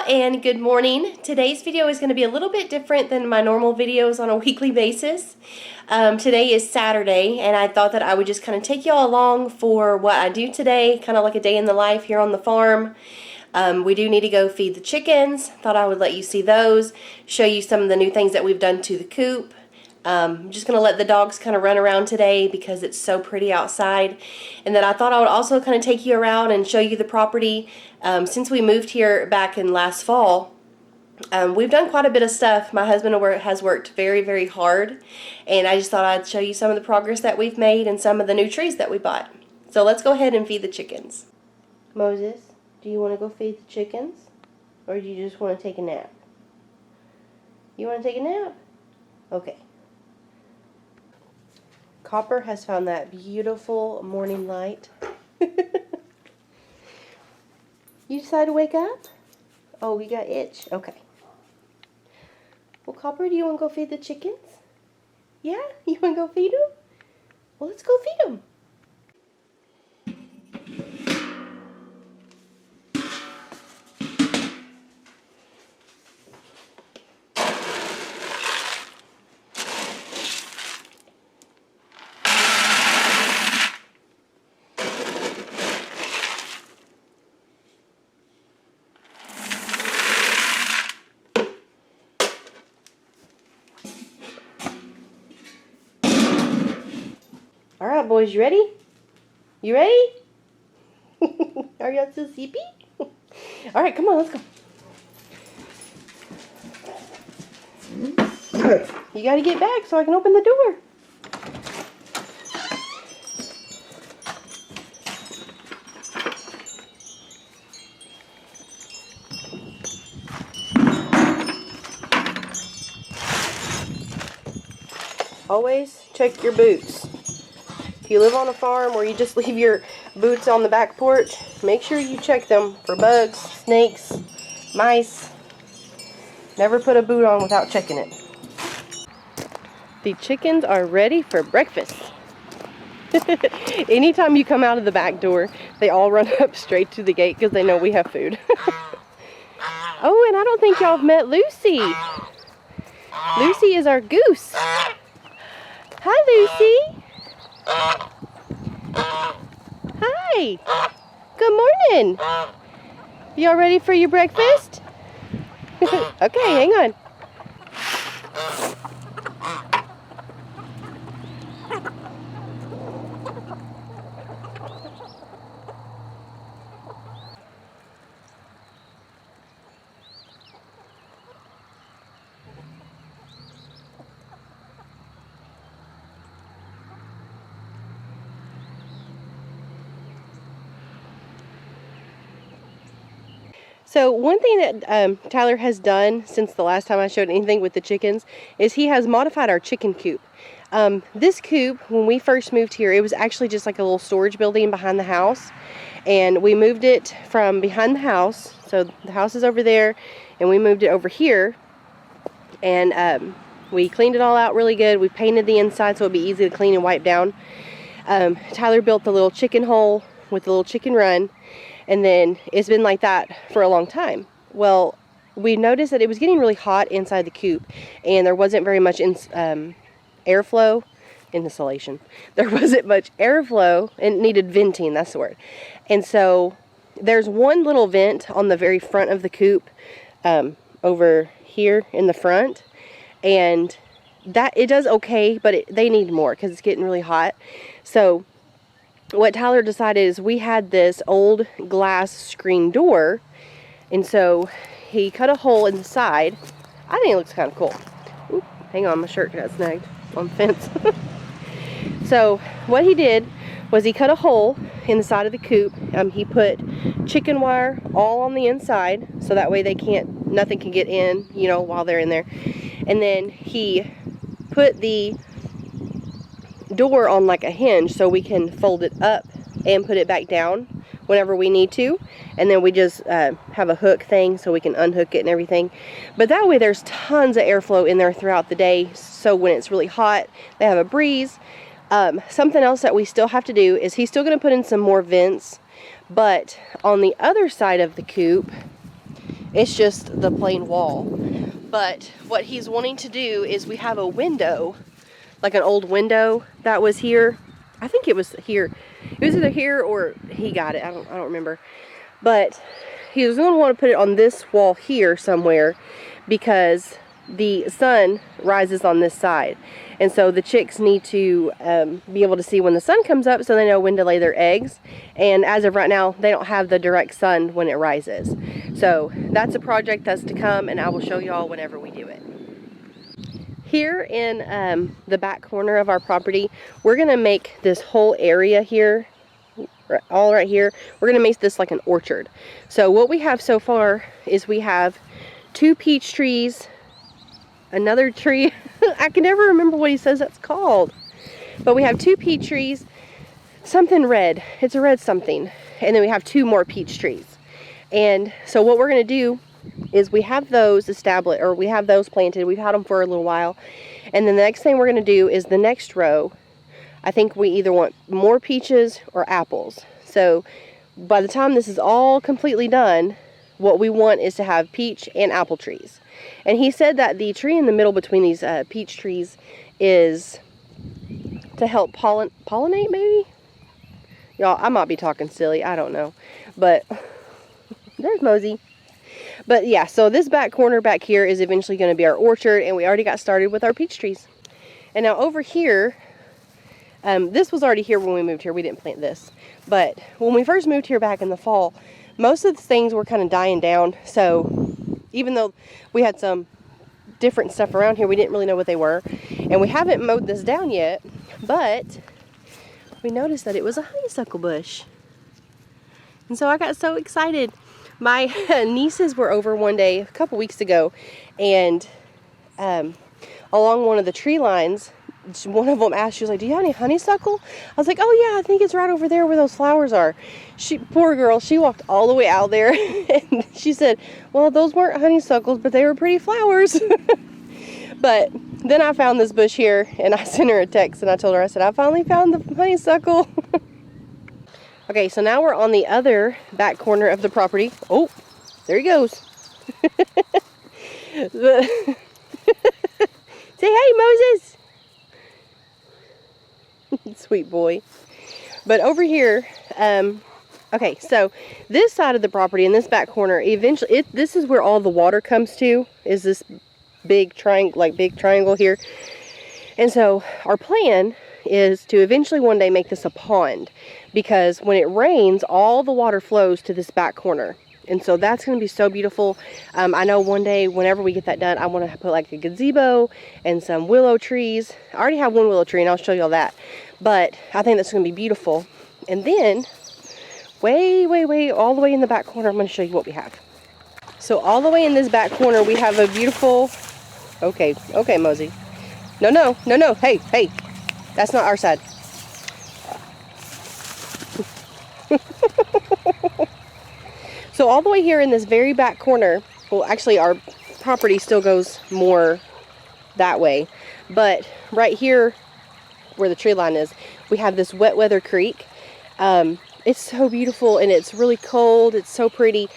and good morning. Today's video is going to be a little bit different than my normal videos on a weekly basis. Today is Saturday, and I thought that I would just kind of take y'all along for what I do today, kind of like a day in the life here on the farm. We do need to go feed the chickens. Thought I would let you see those, show you some of the new things that we've done to the coop. I'm just going to let the dogs kind of run around today because it's so pretty outside. And then I thought I would also kind of take you around and show you the property. Since we moved here back in last fall, we've done quite a bit of stuff. My husband has worked very, very hard. And I just thought I'd show you some of the progress that we've made and some of the new trees that we bought. So let's go ahead and feed the chickens. Moses, do you want to go feed the chickens? Or do you just want to take a nap? You want to take a nap? Okay. Copper has found that beautiful morning light. You decided to wake up? Oh, you got itch? Okay. Well, Copper, do you want to go feed the chickens? Yeah? You want to go feed them? Well, let's go feed them. Alright, boys, you ready? You ready? Are y'all still sleepy? Alright, come on, let's go. You gotta get back so I can open the door. Always check your boots. If you live on a farm or you just leave your boots on the back porch, make sure you check them for bugs, snakes, mice. Never put a boot on without checking it. The chickens are ready for breakfast. Anytime you come out of the back door, they all run up straight to the gate because they know we have food. Oh, and I don't think y'all have met Lucy. Lucy is our goose. Hi, Lucy. Hi. Good morning. Y'all ready for your breakfast? Okay, hang on. So one thing that Tyler has done since the last time I showed anything with the chickens is he has modified our chicken coop. This coop, when we first moved here, it was actually just like a little storage building behind the house. And we moved it from behind the house. So the house is over there and we moved it over here. And we cleaned it all out really good. We painted the inside so it'd be easy to clean and wipe down. Tyler built the little chicken hole with the little chicken run. And then it's been like that for a long time. Well, we noticed that it was getting really hot inside the coop, and there wasn't very much airflow, insulation. There wasn't much airflow, and it needed venting, that's the word. And so there's one little vent on the very front of the coop, over here in the front, and that it does okay, but they need more because it's getting really hot. So what Tyler decided is we had this old glass screen door, and so he cut a hole in the side. I think it looks kind of cool. Oop, hang on, my shirt got snagged on the fence. So what he did was he cut a hole in the side of the coop. He put chicken wire all on the inside so that way nothing can get in, you know, while they're in there. And then he put the door on like a hinge so we can fold it up and put it back down whenever we need to, and then we just have a hook thing so we can unhook it and everything. But that way there's tons of airflow in there throughout the day, so when it's really hot they have a breeze. Something else that we still have to do is he's still going to put in some more vents, but on the other side of the coop It's just the plain wall. But what he's wanting to do is we have a window, like an old window that was here. I think it was here. It was either here or he got it. I don't remember. But he was going to want to put it on this wall here somewhere because the sun rises on this side. And so the chicks need to be able to see when the sun comes up so they know when to lay their eggs. And as of right now, they don't have the direct sun when it rises. So that's a project that's to come, and I will show y'all whenever we do it. Here in the back corner of our property, we're going to make this whole area here, all right here, we're going to make this like an orchard. So what we have so far is we have 2 peach trees, another tree, I can never remember what he says that's called, but we have 2 peach trees, something red, it's a red something, and then we have 2 more peach trees. And so what we're going to do is we have those established, or we have those planted, we've had them for a little while, and then the next thing we're going to do is the next row, I think we either want more peaches or apples. So by the time this is all completely done, what we want is to have peach and apple trees. And he said that the tree in the middle between these peach trees is to help pollinate maybe? Y'all, I might be talking silly, I don't know. But there's Mosey. But yeah, so this back corner back here is eventually going to be our orchard, and we already got started with our peach trees. And now over here, this was already here when we moved here. We didn't plant this. But when we first moved here back in the fall, most of the things were kind of dying down. So even though we had some different stuff around here, we didn't really know what they were. And we haven't mowed this down yet, but we noticed that it was a honeysuckle bush. And so I got so excited. My nieces were over one day, a couple weeks ago, and along one of the tree lines, one of them asked, she was like, do you have any honeysuckle? I was like, oh yeah, I think it's right over there where those flowers are. Poor girl, she walked all the way out there and she said, well, those weren't honeysuckles, but they were pretty flowers. But then I found this bush here, and I sent her a text and I told her, I said, I finally found the honeysuckle. Okay, so now we're on the other back corner of the property. Oh, there he goes. Say hey, Moses. Sweet boy. But over here, okay, so this side of the property in this back corner, eventually, this is where all the water comes to, is this big triangle here. And so our plan is to eventually one day make this a pond, because when it rains, all the water flows to this back corner. And so that's going to be so beautiful. I know one day, whenever we get that done, I want to put like a gazebo and some willow trees. I already have one willow tree, and I'll show y'all that. But I think that's going to be beautiful. And then, way, all the way in the back corner, I'm going to show you what we have. So all the way in this back corner, we have a beautiful... Okay, Mosey. No. Hey. That's not our side. So all the way here in this very back corner, well, actually our property still goes more that way, but right here where the tree line is, we have this wet weather creek. It's so beautiful, and it's really cold. It's so pretty.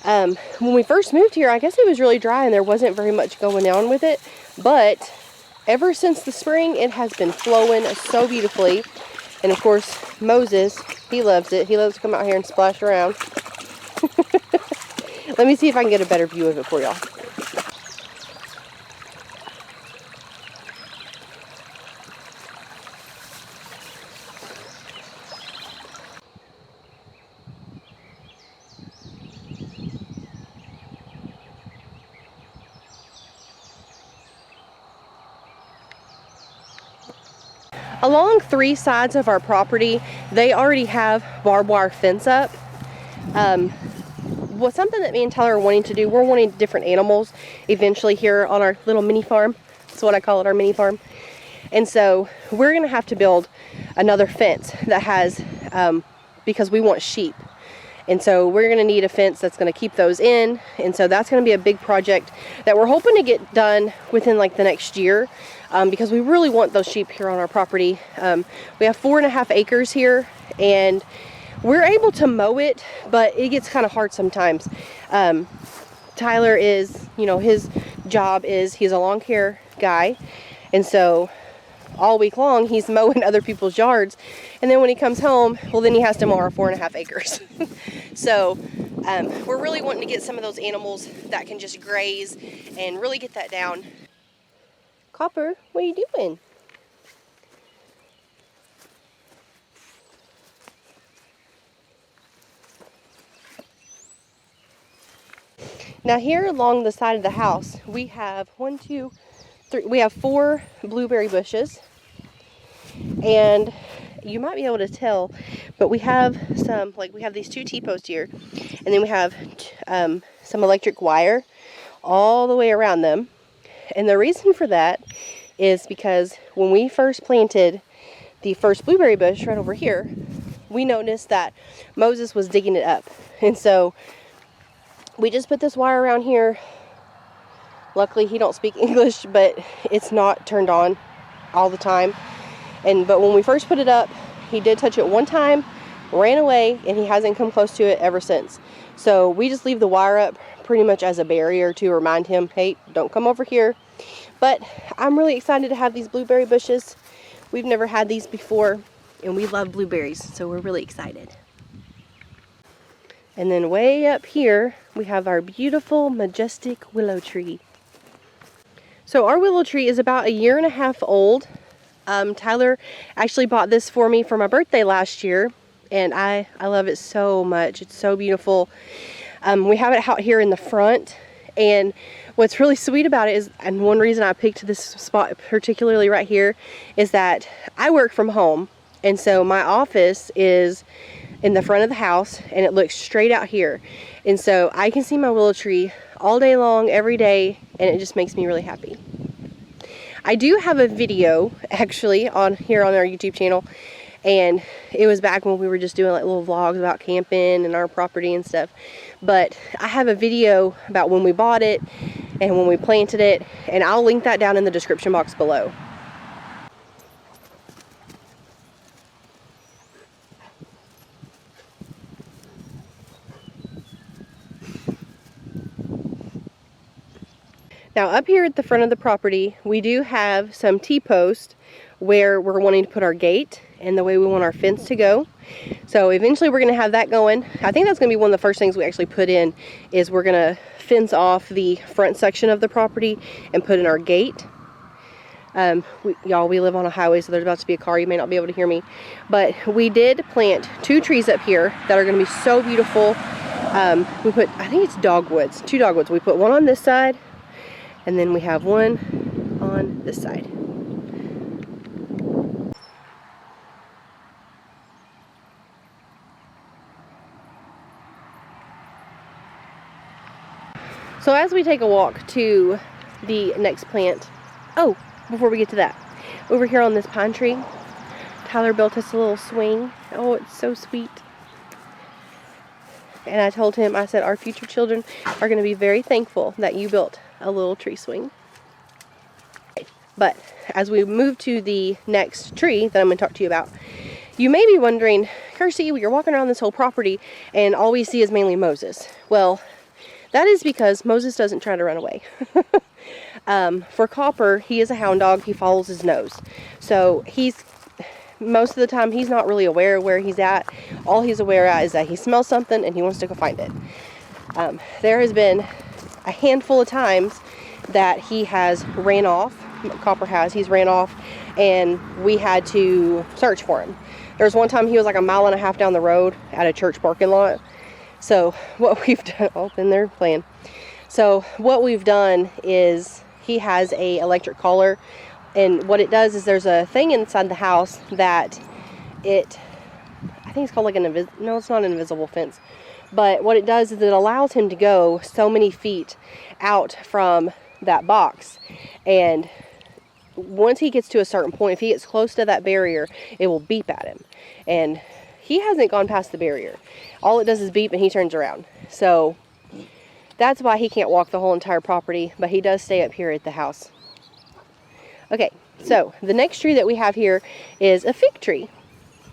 When we first moved here, I guess it was really dry and there wasn't very much going on with it, but ever since the spring, it has been flowing so beautifully. And of course, Moses, he loves it. He loves to come out here and splash around. Let me see if I can get a better view of it for y'all. Along 3 sides of our property, they already have barbed wire fence up. Something that me and Tyler are wanting to do, we're wanting different animals eventually here on our little mini farm. That's what I call it, our mini farm. And so we're going to have to build another fence that has, because we want sheep. And so we're going to need a fence that's going to keep those in. And so that's going to be a big project that we're hoping to get done within like the next year, because we really want those sheep here on our property. We have 4.5 acres here, and we're able to mow it, but it gets kind of hard sometimes. Tyler is, you know, his job is he's a lawn care guy, and so all week long he's mowing other people's yards, and then when he comes home, well, then he has to mow our 4.5 acres. So we're really wanting to get some of those animals that can just graze and really get that down. Copper, what are you doing? Now here along the side of the house, we have 1, 2, 3, we have 4 blueberry bushes. And you might be able to tell, but we have some, like we have these 2 T-posts here, and then we have some electric wire all the way around them. And the reason for that is because when we first planted the first blueberry bush right over here, we noticed that Moses was digging it up. And so we just put this wire around here. Luckily he don't speak English, but it's not turned on all the time. But when we first put it up, he did touch it one time, ran away, and he hasn't come close to it ever since. So we just leave the wire up pretty much as a barrier to remind him, hey, don't come over here. But I'm really excited to have these blueberry bushes. We've never had these before, and we love blueberries, so we're really excited. And then way up here, we have our beautiful, majestic willow tree. So our willow tree is about 1.5 years old. Tyler actually bought this for me for my birthday last year, and I love it so much. It's so beautiful. We have it out here in the front, and what's really sweet about it is, and one reason I picked this spot particularly right here, is that I work from home, and so my office is in the front of the house, and it looks straight out here, and so I can see my willow tree all day long, every day, and it just makes me really happy. I do have a video actually on here on our YouTube channel, and it was back when we were just doing like little vlogs about camping and our property and stuff, but I have a video about when we bought it and when we planted it, and I'll link that down in the description box below. Now up here at the front of the property, we do have some T-posts where we're wanting to put our gate and the way we want our fence to go. So eventually we're going to have that going. I think that's going to be one of the first things we actually put in, is we're going to fence off the front section of the property and put in our gate. Y'all, we live on a highway, so there's about to be a car. You may not be able to hear me. But we did plant 2 trees up here that are going to be so beautiful. We put, I think it's dogwoods, 2 dogwoods. We put one on this side, and then we have one on this side. So as we take a walk to the next plant, oh, before we get to that, over here on this pine tree, Tyler built us a little swing. Oh, it's so sweet. And I told him, I said, our future children are going to be very thankful that you built a little tree swing. But as we move to the next tree that I'm going to talk to you about, you may be wondering, Kirsty, you're walking around this whole property and all we see is mainly Moses. Well, that is because Moses doesn't try to run away. For Copper, he is a hound dog. He follows his nose. So most of the time, he's not really aware of where he's at. All he's aware of is that he smells something and he wants to go find it. There has been a handful of times that he has ran off. Copper has. He's ran off and we had to search for him. There was one time he was like 1.5 miles down the road at a church parking lot. So what we've done, oh, then they're playing. So what we've done is he has a electric collar, and what it does is there's a thing inside the house that I think it's called like no, it's not an invisible fence, but what it does is it allows him to go so many feet out from that box, and once he gets to a certain point, if he gets close to that barrier, it will beep at him, and he hasn't gone past the barrier. All it does is beep and he turns around. So that's why he can't walk the whole entire property, but he does stay up here at the house. Okay, so the next tree that we have here is a fig tree.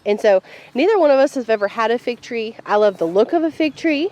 And so neither one of us has ever had a fig tree. I love the look of a fig tree.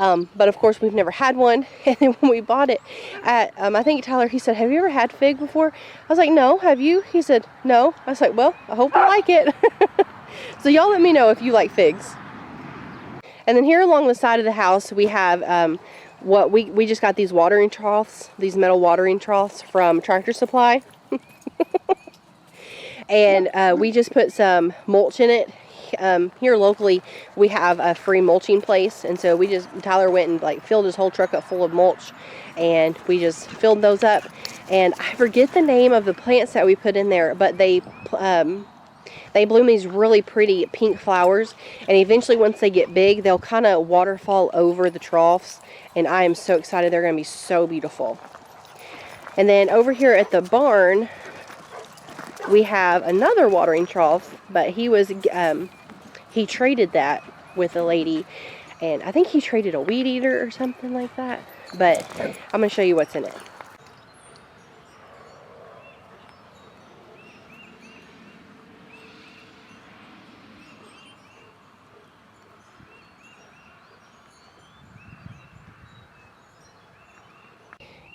But of course we've never had one. And then when we bought it at, I think Tyler, he said, have you ever had fig before? I was like, no, have you? He said, no. I was like, well, I hope you like it. So y'all let me know if you like figs. And then here along the side of the house, we have what we just got these watering troughs, these metal watering troughs from Tractor Supply. And we just put some mulch in it. Here locally, we have a free mulching place, and so Tyler went and like filled his whole truck up full of mulch, and we just filled those up. And I forget the name of the plants that we put in there, but they bloom these really pretty pink flowers, and eventually once they get big, they'll kind of waterfall over the troughs, and I am so excited. They're going to be so beautiful. And then over here at the barn, we have another watering trough, but he traded that with a lady, and I think he traded a weed eater or something like that, but I'm going to show you what's in it.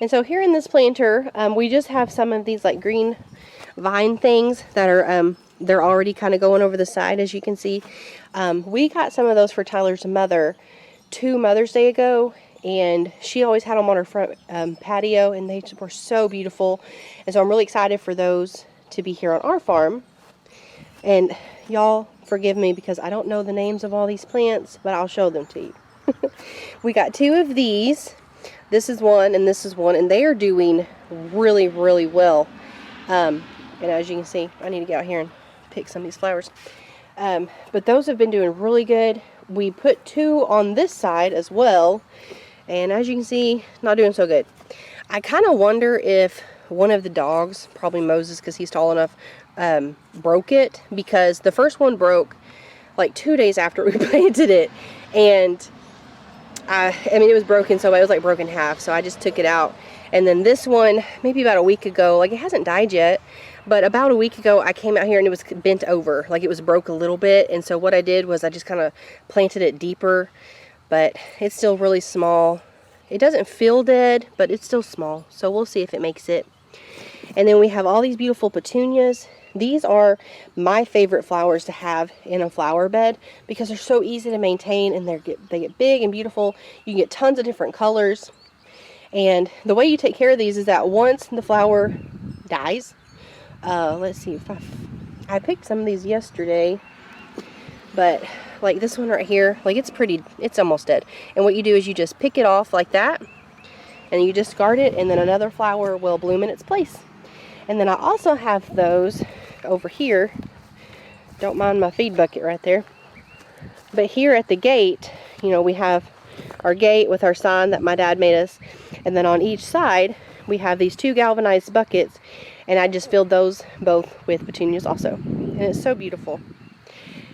And so here in this planter, we just have some of these like green vine things that are, they're already kind of going over the side, as you can see. We got some of those for Tyler's mother 2 Mother's Day ago, and she always had them on her front patio, and they were so beautiful. And so I'm really excited for those to be here on our farm. And y'all forgive me because I don't know the names of all these plants, but I'll show them to you. We got 2 of these. This is one and this is one, and they are doing really, really well. And as you can see, I need to get out here and pick some of these flowers. But those have been doing really good. We put 2 on this side as well, and as you can see, not doing so good. I kind of wonder if one of the dogs, probably Moses because he's tall enough, broke it, because the first one broke like 2 days after we planted it, and I mean, it was broken, so it was like broken half, so I just took it out. And then this one, maybe about a week ago, like it hasn't died yet, but about a week ago I came out here and it was bent over, like it was broke a little bit. And so what I did was I just kind of planted it deeper, but it's still really small. It doesn't feel dead, but it's still small, so we'll see if it makes it. And then we have all these beautiful petunias. These are my favorite flowers to have in a flower bed because they're so easy to maintain, and they get big and beautiful. You can get tons of different colors. And the way you take care of these is that once the flower dies, let's see, if I picked some of these yesterday, but like this one right here, like it's almost dead. And what you do is you just pick it off like that, and you discard it, and then another flower will bloom in its place. And then I also have those over here. Don't mind my feed bucket right there. But here at the gate, you know, we have our gate with our sign that my dad made us. And then on each side, we have these 2 galvanized buckets. And I just filled those both with petunias also. And it's so beautiful.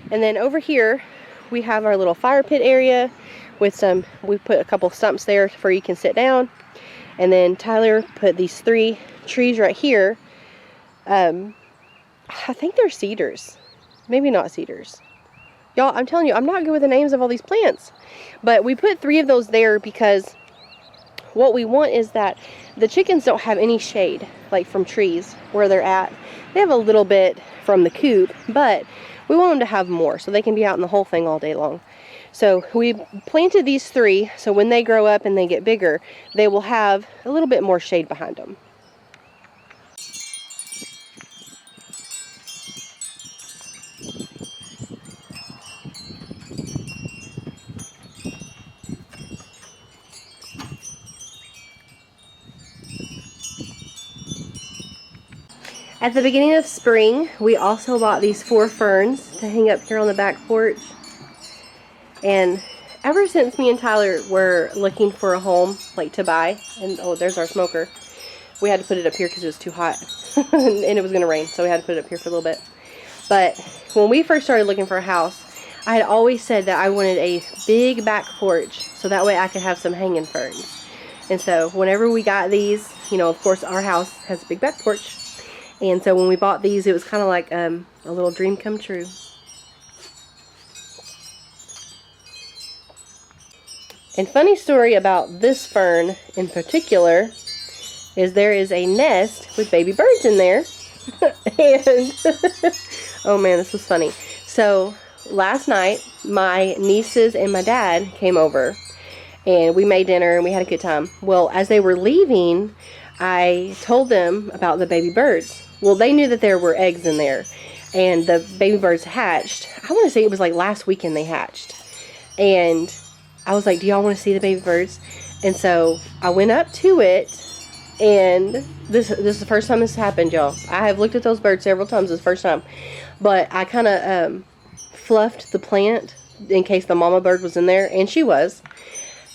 And then over here, we have our little fire pit area with we put a couple stumps there where you can sit down. And then Tyler put these 3 trees right here. I think they're cedars. Maybe not cedars. Y'all, I'm telling you, I'm not good with the names of all these plants. But we put 3 of those there because what we want is that the chickens don't have any shade, like from trees where they're at. They have a little bit from the coop, but we want them to have more so they can be out in the whole thing all day long. So we planted these 3, so when they grow up and they get bigger, they will have a little bit more shade behind them. At the beginning of spring, we also bought these 4 ferns to hang up here on the back porch. And ever since me and Tyler were looking for a home, like to buy, and oh, there's our smoker. We had to put it up here because it was too hot and it was going to rain, so we had to put it up here for a little bit. But when we first started looking for a house, I had always said that I wanted a big back porch so that way I could have some hanging ferns. And so whenever we got these, you know, of course our house has a big back porch. And so when we bought these, it was kind of like a little dream come true. And funny story about this fern in particular is there is a nest with baby birds in there. And oh man, this was funny. So last night my nieces and my dad came over and we made dinner and we had a good time. Well, as they were leaving, I told them about the baby birds. Well, they knew that there were eggs in there and the baby birds hatched. I want to say it was like last weekend they hatched. And I was like, do y'all want to see the baby birds? And so I went up to it, and this is the first time this happened, y'all. I have looked at those birds several times. This is the first time. But I kind of fluffed the plant in case the mama bird was in there, and she was.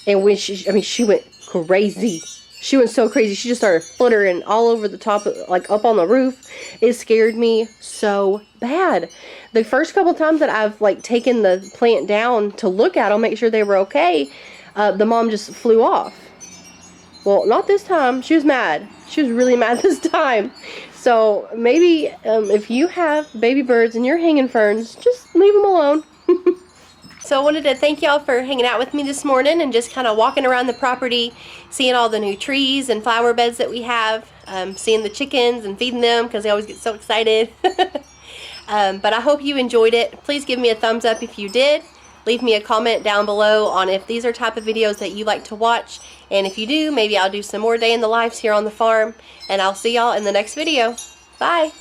And when she went crazy. She went so crazy. She just started fluttering all over the top, like up on the roof. It scared me so bad. The first couple times that I've like taken the plant down to look at them, make sure they were okay, the mom just flew off. Well, not this time. She was mad. She was really mad this time. So maybe if you have baby birds and you're hanging ferns, just leave them alone. So I wanted to thank y'all for hanging out with me this morning and just kind of walking around the property, seeing all the new trees and flower beds that we have, seeing the chickens and feeding them because they always get so excited. But I hope you enjoyed it. Please give me a thumbs up if you did. Leave me a comment down below on if these are type of videos that you like to watch. And if you do, maybe I'll do some more day in the lives here on the farm. And I'll see y'all in the next video. Bye.